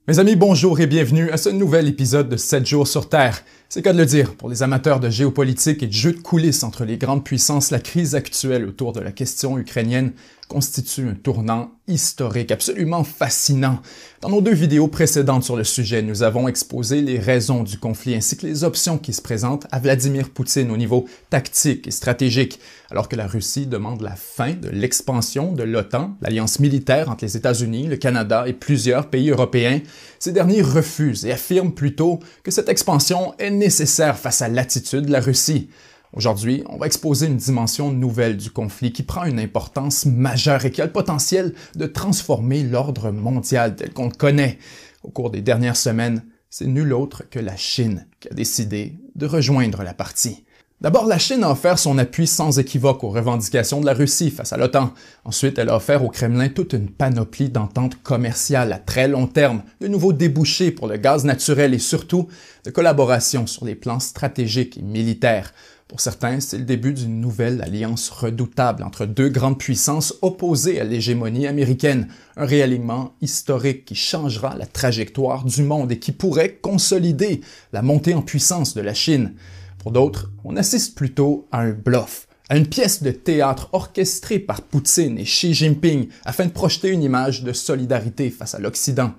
Mes amis, bonjour et bienvenue à ce nouvel épisode de 7 jours sur Terre. C'est le cas de le dire, pour les amateurs de géopolitique et de jeux de coulisses entre les grandes puissances, la crise actuelle autour de la question ukrainienne constitue un tournant historique absolument fascinant. Dans nos deux vidéos précédentes sur le sujet, nous avons exposé les raisons du conflit ainsi que les options qui se présentent à Vladimir Poutine au niveau tactique et stratégique, alors que la Russie demande la fin de l'expansion de l'OTAN, l'alliance militaire entre les États-Unis, le Canada et plusieurs pays européens. Ces derniers refusent et affirment plutôt que cette expansion est nécessaire face à l'attitude de la Russie. Aujourd'hui, on va exposer une dimension nouvelle du conflit qui prend une importance majeure et qui a le potentiel de transformer l'ordre mondial tel qu'on le connaît. Au cours des dernières semaines, c'est nul autre que la Chine qui a décidé de rejoindre la partie. D'abord, la Chine a offert son appui sans équivoque aux revendications de la Russie face à l'OTAN. Ensuite, elle a offert au Kremlin toute une panoplie d'ententes commerciales à très long terme, de nouveaux débouchés pour le gaz naturel et surtout de collaboration sur les plans stratégiques et militaires. Pour certains, c'est le début d'une nouvelle alliance redoutable entre deux grandes puissances opposées à l'hégémonie américaine, un réalignement historique qui changera la trajectoire du monde et qui pourrait consolider la montée en puissance de la Chine. Pour d'autres, on assiste plutôt à un bluff, à une pièce de théâtre orchestrée par Poutine et Xi Jinping afin de projeter une image de solidarité face à l'Occident.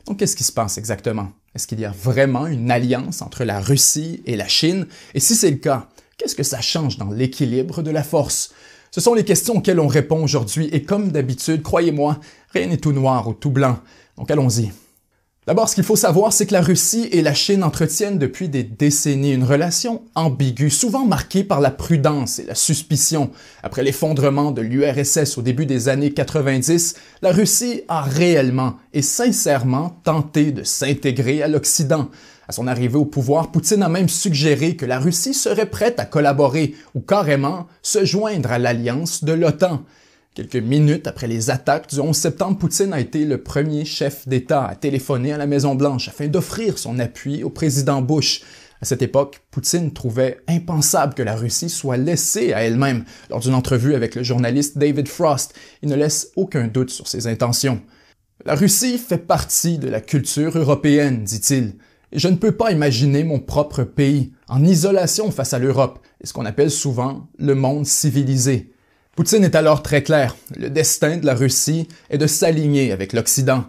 Donc qu'est-ce qui se passe exactement? Est-ce qu'il y a vraiment une alliance entre la Russie et la Chine? Et si c'est le cas, qu'est-ce que ça change dans l'équilibre de la force? Ce sont les questions auxquelles on répond aujourd'hui et comme d'habitude, croyez-moi, rien n'est tout noir ou tout blanc. Donc allons-y. D'abord, ce qu'il faut savoir, c'est que la Russie et la Chine entretiennent depuis des décennies une relation ambiguë, souvent marquée par la prudence et la suspicion. Après l'effondrement de l'URSS au début des années 90, la Russie a réellement et sincèrement tenté de s'intégrer à l'Occident. À son arrivée au pouvoir, Poutine a même suggéré que la Russie serait prête à collaborer ou carrément se joindre à l'alliance de l'OTAN. Quelques minutes après les attaques du 11 septembre, Poutine a été le premier chef d'État à téléphoner à la Maison-Blanche afin d'offrir son appui au président Bush. À cette époque, Poutine trouvait impensable que la Russie soit laissée à elle-même. Lors d'une entrevue avec le journaliste David Frost, il ne laisse aucun doute sur ses intentions. « La Russie fait partie de la culture européenne, dit-il. Et je ne peux pas imaginer mon propre pays en isolation face à l'Europe et ce qu'on appelle souvent le monde civilisé. » Poutine est alors très clair, le destin de la Russie est de s'aligner avec l'Occident.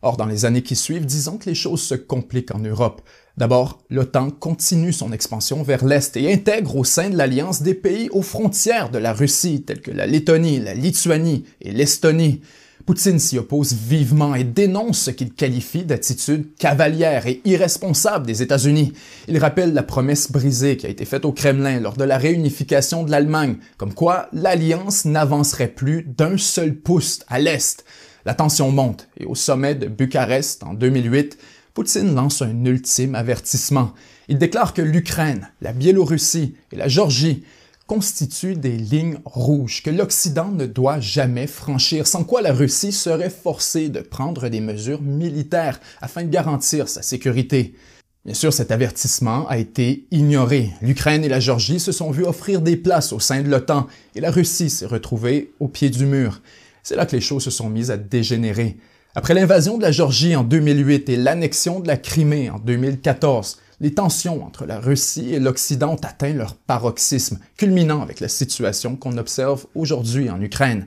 Or, dans les années qui suivent, disons que les choses se compliquent en Europe. D'abord, l'OTAN continue son expansion vers l'Est et intègre au sein de l'Alliance des pays aux frontières de la Russie, tels que la Lettonie, la Lituanie et l'Estonie. Poutine s'y oppose vivement et dénonce ce qu'il qualifie d'attitude cavalière et irresponsable des États-Unis. Il rappelle la promesse brisée qui a été faite au Kremlin lors de la réunification de l'Allemagne, comme quoi l'alliance n'avancerait plus d'un seul pouce à l'Est. La tension monte et au sommet de Bucarest en 2008, Poutine lance un ultime avertissement. Il déclare que l'Ukraine, la Biélorussie et la Géorgie constituent des lignes rouges que l'Occident ne doit jamais franchir, sans quoi la Russie serait forcée de prendre des mesures militaires afin de garantir sa sécurité. Bien sûr, cet avertissement a été ignoré. L'Ukraine et la Géorgie se sont vues offrir des places au sein de l'OTAN et la Russie s'est retrouvée au pied du mur. C'est là que les choses se sont mises à dégénérer. Après l'invasion de la Géorgie en 2008 et l'annexion de la Crimée en 2014, les tensions entre la Russie et l'Occident ont atteint leur paroxysme, culminant avec la situation qu'on observe aujourd'hui en Ukraine.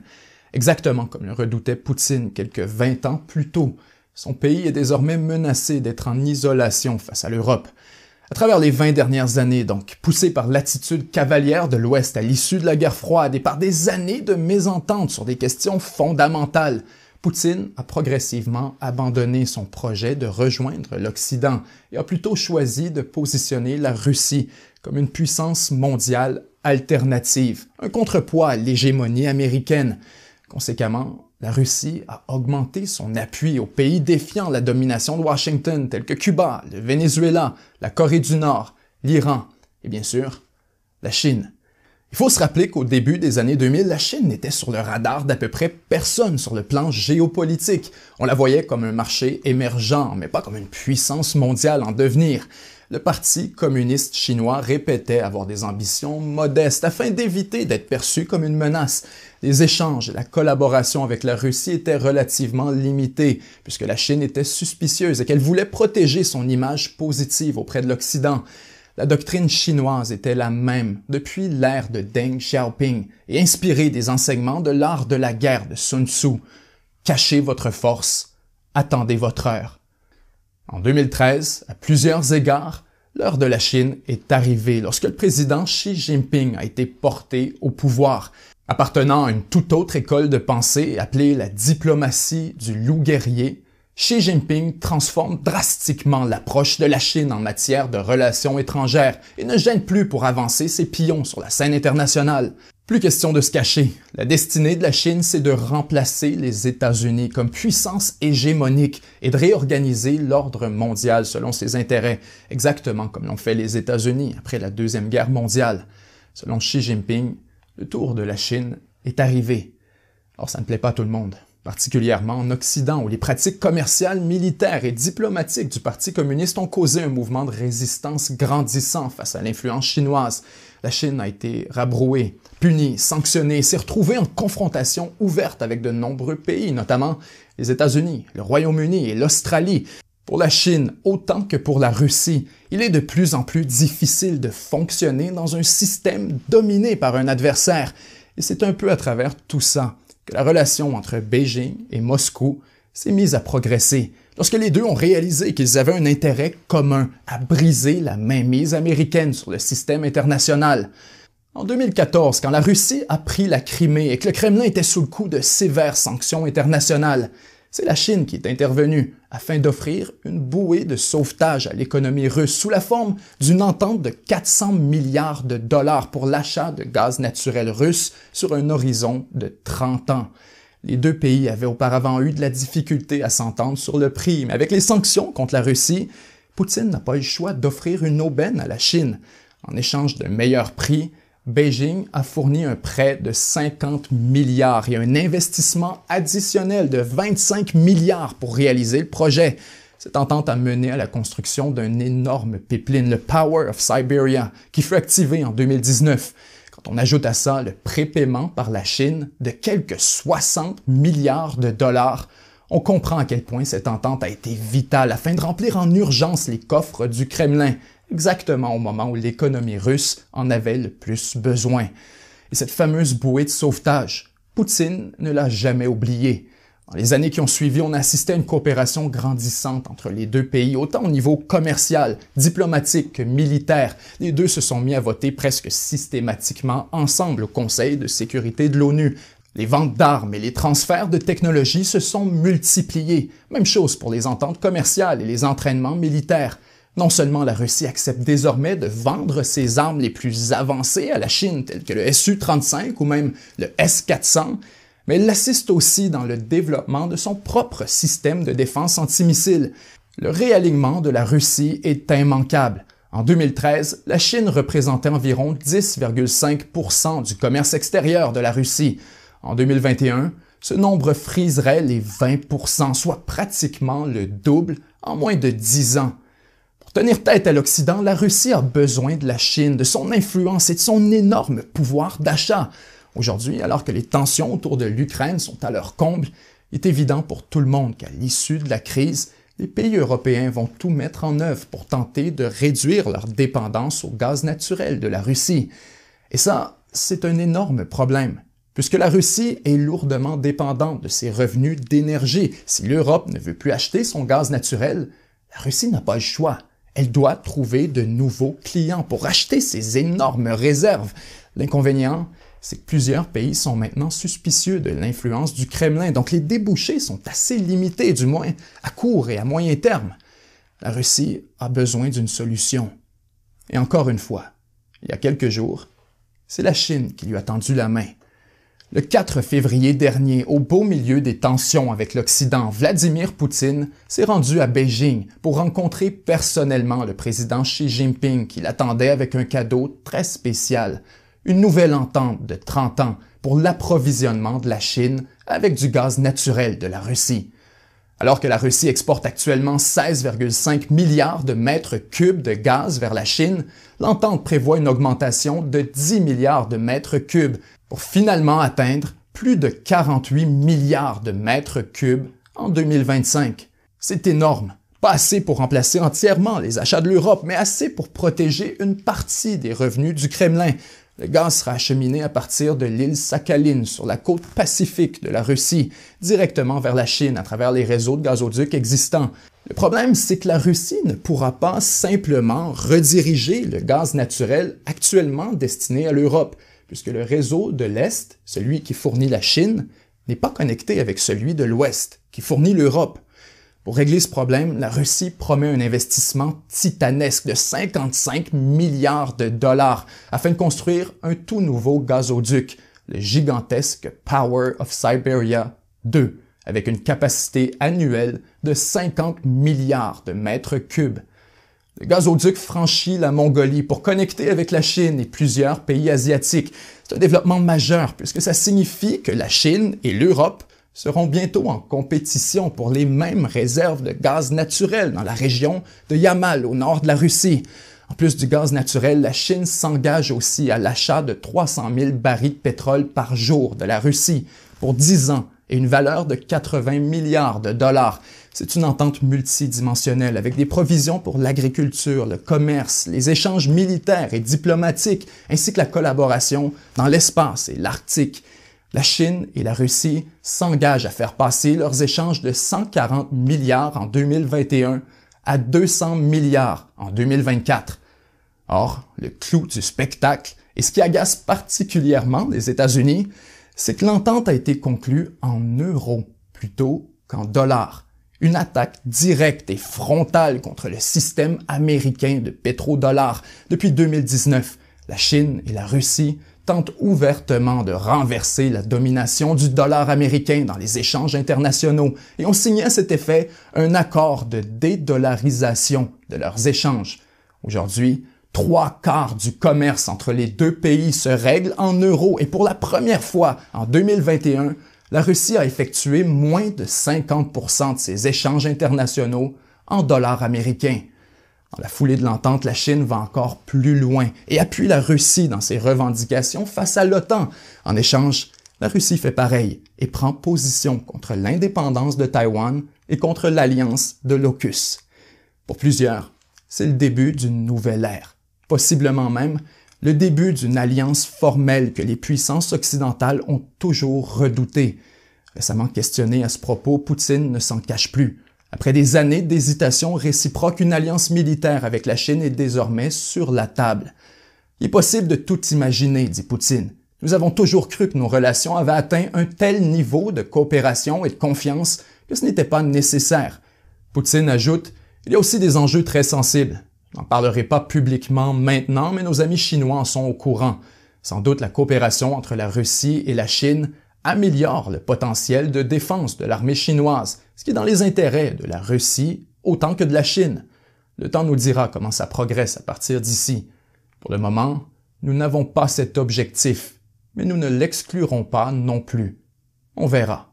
Exactement comme le redoutait Poutine quelques 20 ans plus tôt, son pays est désormais menacé d'être en isolation face à l'Europe. À travers les 20 dernières années, donc, poussé par l'attitude cavalière de l'Ouest à l'issue de la guerre froide et par des années de mésentente sur des questions fondamentales, Poutine a progressivement abandonné son projet de rejoindre l'Occident et a plutôt choisi de positionner la Russie comme une puissance mondiale alternative, un contrepoids à l'hégémonie américaine. Conséquemment, la Russie a augmenté son appui aux pays défiant la domination de Washington, tels que Cuba, le Venezuela, la Corée du Nord, l'Iran et bien sûr, la Chine. Il faut se rappeler qu'au début des années 2000, la Chine n'était sur le radar d'à peu près personne sur le plan géopolitique. On la voyait comme un marché émergent, mais pas comme une puissance mondiale en devenir. le Parti communiste chinois répétait avoir des ambitions modestes afin d'éviter d'être perçu comme une menace. Les échanges et la collaboration avec la Russie étaient relativement limités, puisque la Chine était suspicieuse et qu'elle voulait protéger son image positive auprès de l'Occident. La doctrine chinoise était la même depuis l'ère de Deng Xiaoping et inspirée des enseignements de l'art de la guerre de Sun Tzu. Cachez votre force, attendez votre heure. En 2013, à plusieurs égards, l'heure de la Chine est arrivée lorsque le président Xi Jinping a été porté au pouvoir. Appartenant à une toute autre école de pensée appelée la diplomatie du loup guerrier, Xi Jinping transforme drastiquement l'approche de la Chine en matière de relations étrangères et ne gêne plus pour avancer ses pions sur la scène internationale. Plus question de se cacher, la destinée de la Chine, c'est de remplacer les États-Unis comme puissance hégémonique et de réorganiser l'ordre mondial selon ses intérêts, exactement comme l'ont fait les États-Unis après la Deuxième Guerre mondiale. Selon Xi Jinping, le tour de la Chine est arrivé. Or, ça ne plaît pas à tout le monde, particulièrement en Occident, où les pratiques commerciales, militaires et diplomatiques du Parti communiste ont causé un mouvement de résistance grandissant face à l'influence chinoise. La Chine a été rabrouée, punie, sanctionnée, s'est retrouvée en confrontation ouverte avec de nombreux pays, notamment les États-Unis, le Royaume-Uni et l'Australie. Pour la Chine, autant que pour la Russie, il est de plus en plus difficile de fonctionner dans un système dominé par un adversaire. Et c'est un peu à travers tout ça que la relation entre Beijing et Moscou s'est mise à progresser, lorsque les deux ont réalisé qu'ils avaient un intérêt commun à briser la mainmise américaine sur le système international. En 2014, quand la Russie a pris la Crimée et que le Kremlin était sous le coup de sévères sanctions internationales, c'est la Chine qui est intervenue afin d'offrir une bouée de sauvetage à l'économie russe sous la forme d'une entente de 400 milliards de dollars pour l'achat de gaz naturel russe sur un horizon de 30 ans. Les deux pays avaient auparavant eu de la difficulté à s'entendre sur le prix, mais avec les sanctions contre la Russie, Poutine n'a pas eu le choix d'offrir une aubaine à la Chine. En échange d'un meilleur prix, Beijing a fourni un prêt de 50 milliards et un investissement additionnel de 25 milliards pour réaliser le projet. Cette entente a mené à la construction d'un énorme pipeline, le Power of Siberia, qui fut activé en 2019. Quand on ajoute à ça le prépaiement par la Chine de quelques 60 milliards de dollars, on comprend à quel point cette entente a été vitale afin de remplir en urgence les coffres du Kremlin, exactement au moment où l'économie russe en avait le plus besoin. Et cette fameuse bouée de sauvetage, Poutine ne l'a jamais oubliée. Dans les années qui ont suivi, on assistait à une coopération grandissante entre les deux pays, autant au niveau commercial, diplomatique que militaire. Les deux se sont mis à voter presque systématiquement ensemble au Conseil de sécurité de l'ONU. Les ventes d'armes et les transferts de technologies se sont multipliés. Même chose pour les ententes commerciales et les entraînements militaires. Non seulement la Russie accepte désormais de vendre ses armes les plus avancées à la Chine, telles que le Su-35 ou même le S-400, mais elle l'assiste aussi dans le développement de son propre système de défense antimissile. Le réalignement de la Russie est immanquable. En 2013, la Chine représentait environ 10,5% du commerce extérieur de la Russie. En 2021, ce nombre friserait les 20%, soit pratiquement le double en moins de 10 ans. Pour tenir tête à l'Occident, la Russie a besoin de la Chine, de son influence et de son énorme pouvoir d'achat. Aujourd'hui, alors que les tensions autour de l'Ukraine sont à leur comble, il est évident pour tout le monde qu'à l'issue de la crise, les pays européens vont tout mettre en œuvre pour tenter de réduire leur dépendance au gaz naturel de la Russie. Et ça, c'est un énorme problème, puisque la Russie est lourdement dépendante de ses revenus d'énergie. Si l'Europe ne veut plus acheter son gaz naturel, la Russie n'a pas le choix. Elle doit trouver de nouveaux clients pour acheter ses énormes réserves. L'inconvénient, c'est que plusieurs pays sont maintenant suspicieux de l'influence du Kremlin, donc les débouchés sont assez limités, du moins à court et à moyen terme. La Russie a besoin d'une solution. Et encore une fois, il y a quelques jours, c'est la Chine qui lui a tendu la main. Le 4 février dernier, au beau milieu des tensions avec l'Occident, Vladimir Poutine s'est rendu à Beijing pour rencontrer personnellement le président Xi Jinping qui l'attendait avec un cadeau très spécial, une nouvelle entente de 30 ans pour l'approvisionnement de la Chine avec du gaz naturel de la Russie. Alors que la Russie exporte actuellement 16,5 milliards de mètres cubes de gaz vers la Chine, l'entente prévoit une augmentation de 10 milliards de mètres cubes pour finalement atteindre plus de 48 milliards de mètres cubes en 2025. C'est énorme. Pas assez pour remplacer entièrement les achats de l'Europe, mais assez pour protéger une partie des revenus du Kremlin. Le gaz sera acheminé à partir de l'île Sakhaline sur la côte pacifique de la Russie, directement vers la Chine à travers les réseaux de gazoducs existants. Le problème, c'est que la Russie ne pourra pas simplement rediriger le gaz naturel actuellement destiné à l'Europe, puisque le réseau de l'Est, celui qui fournit la Chine, n'est pas connecté avec celui de l'Ouest, qui fournit l'Europe. Pour régler ce problème, la Russie promet un investissement titanesque de 55 milliards de dollars afin de construire un tout nouveau gazoduc, le gigantesque Power of Siberia 2, avec une capacité annuelle de 50 milliards de mètres cubes. Le gazoduc franchit la Mongolie pour connecter avec la Chine et plusieurs pays asiatiques. C'est un développement majeur puisque ça signifie que la Chine et l'Europe seront bientôt en compétition pour les mêmes réserves de gaz naturel dans la région de Yamal, au nord de la Russie. En plus du gaz naturel, la Chine s'engage aussi à l'achat de 300 000 barils de pétrole par jour de la Russie pour 10 ans et une valeur de 80 milliards de dollars. C'est une entente multidimensionnelle avec des provisions pour l'agriculture, le commerce, les échanges militaires et diplomatiques, ainsi que la collaboration dans l'espace et l'Arctique. La Chine et la Russie s'engagent à faire passer leurs échanges de 140 milliards en 2021 à 200 milliards en 2024. Or, le clou du spectacle, et ce qui agace particulièrement les États-Unis, c'est que l'entente a été conclue en euros plutôt qu'en dollars. Une attaque directe et frontale contre le système américain de pétrodollars. Depuis 2019, la Chine et la Russie tentent ouvertement de renverser la domination du dollar américain dans les échanges internationaux et ont signé à cet effet un accord de dédollarisation de leurs échanges. Aujourd'hui, 3/4 du commerce entre les deux pays se règle en euros et pour la première fois en 2021, la Russie a effectué moins de 50% de ses échanges internationaux en dollars américains. Dans la foulée de l'entente, la Chine va encore plus loin et appuie la Russie dans ses revendications face à l'OTAN. En échange, la Russie fait pareil et prend position contre l'indépendance de Taïwan et contre l'alliance de l'AUKUS. Pour plusieurs, c'est le début d'une nouvelle ère, possiblement même le début d'une alliance formelle que les puissances occidentales ont toujours redoutée. Récemment questionné à ce propos, Poutine ne s'en cache plus. Après des années d'hésitation réciproque, une alliance militaire avec la Chine est désormais sur la table. Il est possible de tout imaginer, dit Poutine. Nous avons toujours cru que nos relations avaient atteint un tel niveau de coopération et de confiance que ce n'était pas nécessaire. Poutine ajoute, il y a aussi des enjeux très sensibles. Je n'en parlerai pas publiquement maintenant, mais nos amis chinois en sont au courant. Sans doute la coopération entre la Russie et la Chine améliore le potentiel de défense de l'armée chinoise, ce qui est dans les intérêts de la Russie autant que de la Chine. Le temps nous dira comment ça progresse à partir d'ici. Pour le moment, nous n'avons pas cet objectif, mais nous ne l'exclurons pas non plus. On verra.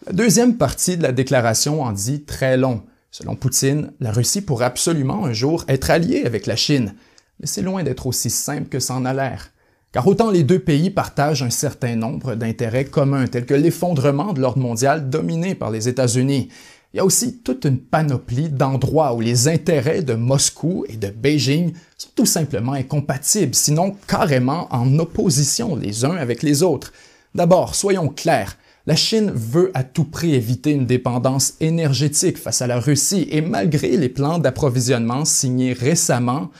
La deuxième partie de la déclaration en dit très long. Selon Poutine, la Russie pourrait absolument un jour être alliée avec la Chine, mais c'est loin d'être aussi simple que ça en a l'air. Car autant les deux pays partagent un certain nombre d'intérêts communs, tels que l'effondrement de l'ordre mondial dominé par les États-Unis, il y a aussi toute une panoplie d'endroits où les intérêts de Moscou et de Beijing sont tout simplement incompatibles, sinon carrément en opposition les uns avec les autres. D'abord, soyons clairs, la Chine veut à tout prix éviter une dépendance énergétique face à la Russie et malgré les plans d'approvisionnement signés récemment,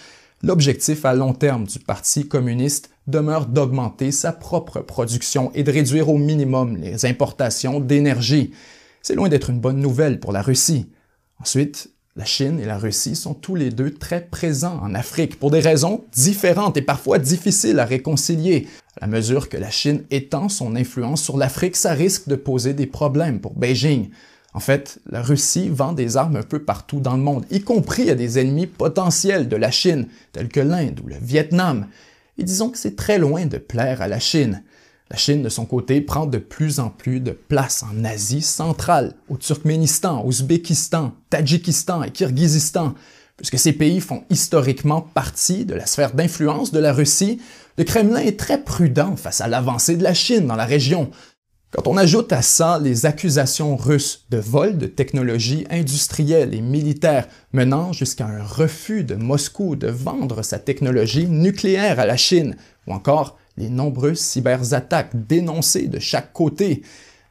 l'objectif à long terme du Parti communiste demeure d'augmenter sa propre production et de réduire au minimum les importations d'énergie. C'est loin d'être une bonne nouvelle pour la Russie. Ensuite, la Chine et la Russie sont tous les deux très présents en Afrique pour des raisons différentes et parfois difficiles à réconcilier. À mesure que la Chine étend son influence sur l'Afrique, ça risque de poser des problèmes pour Beijing. En fait, la Russie vend des armes un peu partout dans le monde, y compris à des ennemis potentiels de la Chine, tels que l'Inde ou le Vietnam. Et disons que c'est très loin de plaire à la Chine. La La Chine, de son côté, prend de plus en plus de place en Asie centrale, au Turkménistan, Ouzbékistan, Tadjikistan et Kirghizistan. Puisque ces pays font historiquement partie de la sphère d'influence de la Russie, le Kremlin est très prudent face à l'avancée de la Chine dans la région. Quand on ajoute à ça les accusations russes de vol de technologies industrielles et militaires menant jusqu'à un refus de Moscou de vendre sa technologie nucléaire à la Chine, ou encore les nombreuses cyberattaques dénoncées de chaque côté,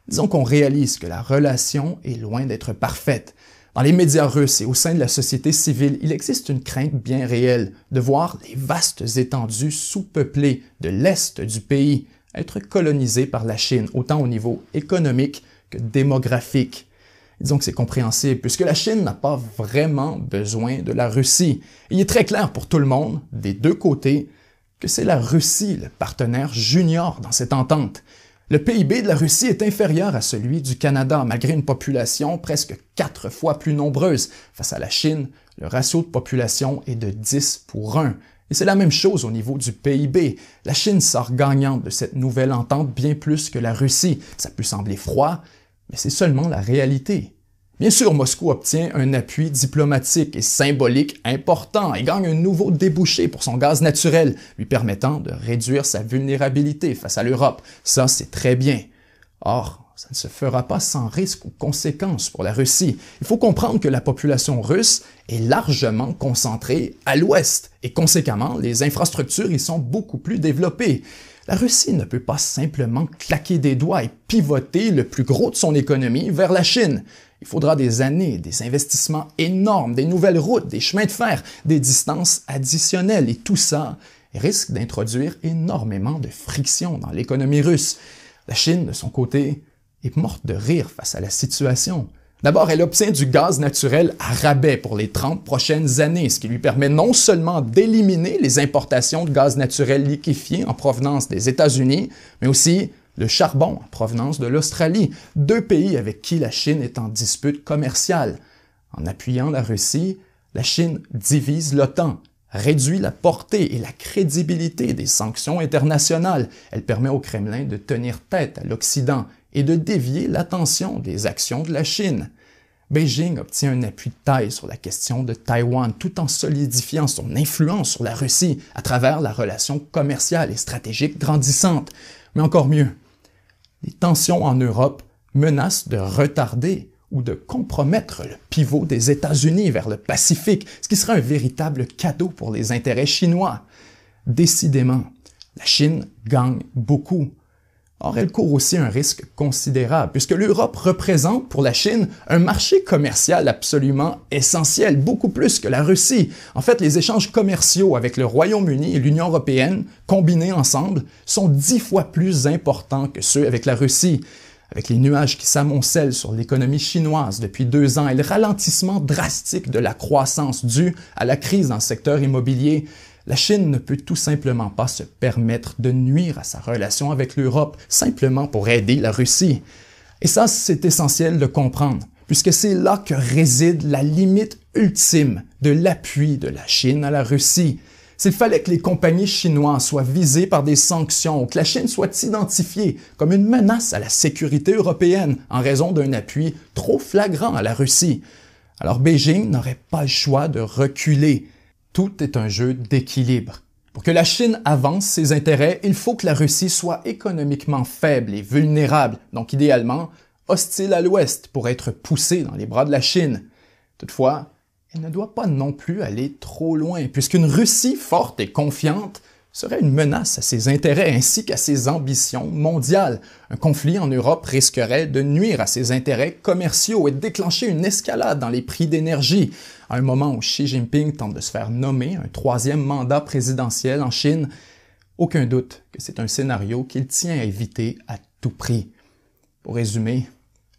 disons qu'on réalise que la relation est loin d'être parfaite. Dans les médias russes et au sein de la société civile, il existe une crainte bien réelle de voir les vastes étendues sous-peuplées de l'Est du pays être colonisées par la Chine, autant au niveau économique que démographique. Disons que c'est compréhensible, puisque la Chine n'a pas vraiment besoin de la Russie. Il est très clair pour tout le monde, des deux côtés, que c'est la Russie le partenaire junior dans cette entente. Le PIB de la Russie est inférieur à celui du Canada, malgré une population presque 4 fois plus nombreuse. Face à la Chine, le ratio de population est de 10 pour 1. Et c'est la même chose au niveau du PIB. La Chine sort gagnante de cette nouvelle entente bien plus que la Russie. Ça peut sembler froid, mais c'est seulement la réalité. Bien sûr, Moscou obtient un appui diplomatique et symbolique important et gagne un nouveau débouché pour son gaz naturel, lui permettant de réduire sa vulnérabilité face à l'Europe. Ça, c'est très bien. Or, ça ne se fera pas sans risque ou conséquences pour la Russie. Il faut comprendre que la population russe est largement concentrée à l'ouest et conséquemment, les infrastructures y sont beaucoup plus développées. La Russie ne peut pas simplement claquer des doigts et pivoter le plus gros de son économie vers la Chine. Il faudra des années, des investissements énormes, des nouvelles routes, des chemins de fer, des distances additionnelles et tout ça risque d'introduire énormément de friction dans l'économie russe. La Chine, de son côté, est morte de rire face à la situation. D'abord, elle obtient du gaz naturel à rabais pour les 30 prochaines années, ce qui lui permet non seulement d'éliminer les importations de gaz naturel liquéfié en provenance des États-Unis, mais aussi le charbon en provenance de l'Australie, deux pays avec qui la Chine est en dispute commerciale. En appuyant la Russie, la Chine divise l'OTAN, réduit la portée et la crédibilité des sanctions internationales. Elle permet au Kremlin de tenir tête à l'Occident et de dévier l'attention des actions de la Chine. Beijing obtient un appui de taille sur la question de Taïwan tout en solidifiant son influence sur la Russie à travers la relation commerciale et stratégique grandissante. Mais encore mieux, les tensions en Europe menacent de retarder ou de compromettre le pivot des États-Unis vers le Pacifique, ce qui serait un véritable cadeau pour les intérêts chinois. Décidément, la Chine gagne beaucoup. Or, elle court aussi un risque considérable, puisque l'Europe représente pour la Chine un marché commercial absolument essentiel, beaucoup plus que la Russie. En fait, les échanges commerciaux avec le Royaume-Uni et l'Union européenne, combinés ensemble, sont 10 fois plus importants que ceux avec la Russie. Avec les nuages qui s'amoncellent sur l'économie chinoise depuis 2 ans et le ralentissement drastique de la croissance due à la crise dans le secteur immobilier, la Chine ne peut tout simplement pas se permettre de nuire à sa relation avec l'Europe simplement pour aider la Russie. Et ça, c'est essentiel de comprendre, puisque c'est là que réside la limite ultime de l'appui de la Chine à la Russie. S'il fallait que les compagnies chinoises soient visées par des sanctions ou que la Chine soit identifiée comme une menace à la sécurité européenne en raison d'un appui trop flagrant à la Russie, alors Beijing n'aurait pas le choix de reculer. Tout est un jeu d'équilibre. Pour que la Chine avance ses intérêts, il faut que la Russie soit économiquement faible et vulnérable, donc idéalement hostile à l'Ouest pour être poussée dans les bras de la Chine. Toutefois, elle ne doit pas non plus aller trop loin, puisqu'une Russie forte et confiante serait une menace à ses intérêts ainsi qu'à ses ambitions mondiales. Un conflit en Europe risquerait de nuire à ses intérêts commerciaux et de déclencher une escalade dans les prix d'énergie, à un moment où Xi Jinping tente de se faire nommer un 3e mandat présidentiel en Chine. Aucun doute que c'est un scénario qu'il tient à éviter à tout prix. Pour résumer,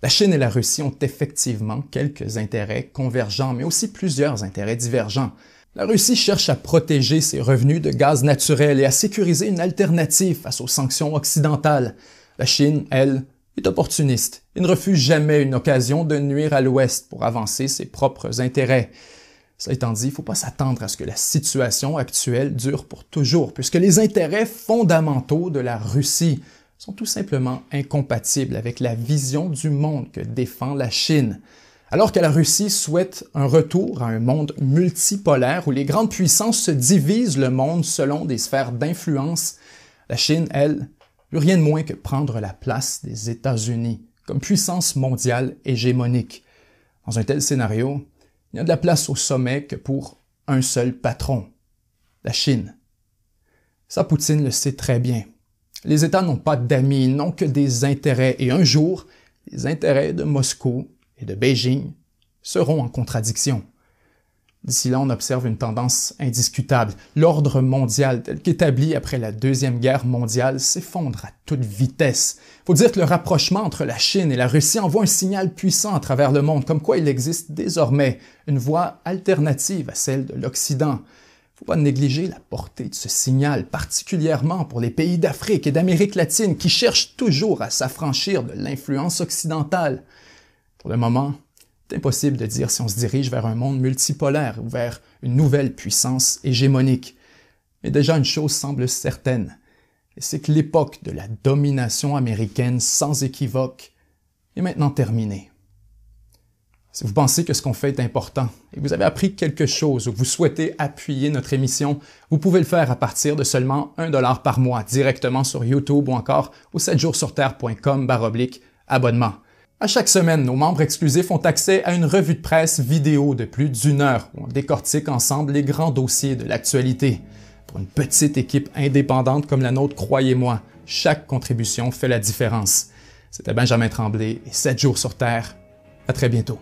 la Chine et la Russie ont effectivement quelques intérêts convergents, mais aussi plusieurs intérêts divergents. La Russie cherche à protéger ses revenus de gaz naturel et à sécuriser une alternative face aux sanctions occidentales. La Chine, elle, est opportuniste et ne refuse jamais une occasion de nuire à l'Ouest pour avancer ses propres intérêts. Cela étant dit, il ne faut pas s'attendre à ce que la situation actuelle dure pour toujours, puisque les intérêts fondamentaux de la Russie sont tout simplement incompatibles avec la vision du monde que défend la Chine. Alors que la Russie souhaite un retour à un monde multipolaire où les grandes puissances se divisent le monde selon des sphères d'influence, la Chine, elle, veut rien de moins que prendre la place des États-Unis comme puissance mondiale hégémonique. Dans un tel scénario, il n'y a de la place au sommet que pour un seul patron, la Chine. Ça, Poutine le sait très bien. Les États n'ont pas d'amis, ils n'ont que des intérêts, et un jour, les intérêts de Moscou et de Beijing seront en contradiction. D'ici là, on observe une tendance indiscutable. L'ordre mondial tel qu'établi après la Deuxième Guerre mondiale s'effondre à toute vitesse. Il faut dire que le rapprochement entre la Chine et la Russie envoie un signal puissant à travers le monde, comme quoi il existe désormais une voie alternative à celle de l'Occident. Il ne faut pas négliger la portée de ce signal, particulièrement pour les pays d'Afrique et d'Amérique latine qui cherchent toujours à s'affranchir de l'influence occidentale. Pour le moment, c'est impossible de dire si on se dirige vers un monde multipolaire ou vers une nouvelle puissance hégémonique. Mais déjà une chose semble certaine, et c'est que l'époque de la domination américaine sans équivoque est maintenant terminée. Si vous pensez que ce qu'on fait est important et que vous avez appris quelque chose ou que vous souhaitez appuyer notre émission, vous pouvez le faire à partir de seulement 1 $ par mois directement sur YouTube ou encore au 7jourssurterre.com/abonnement. À chaque semaine, nos membres exclusifs ont accès à une revue de presse vidéo de plus d'1 heure où on décortique ensemble les grands dossiers de l'actualité. Pour une petite équipe indépendante comme la nôtre, croyez-moi, chaque contribution fait la différence. C'était Benjamin Tremblay et 7 jours sur Terre. À très bientôt.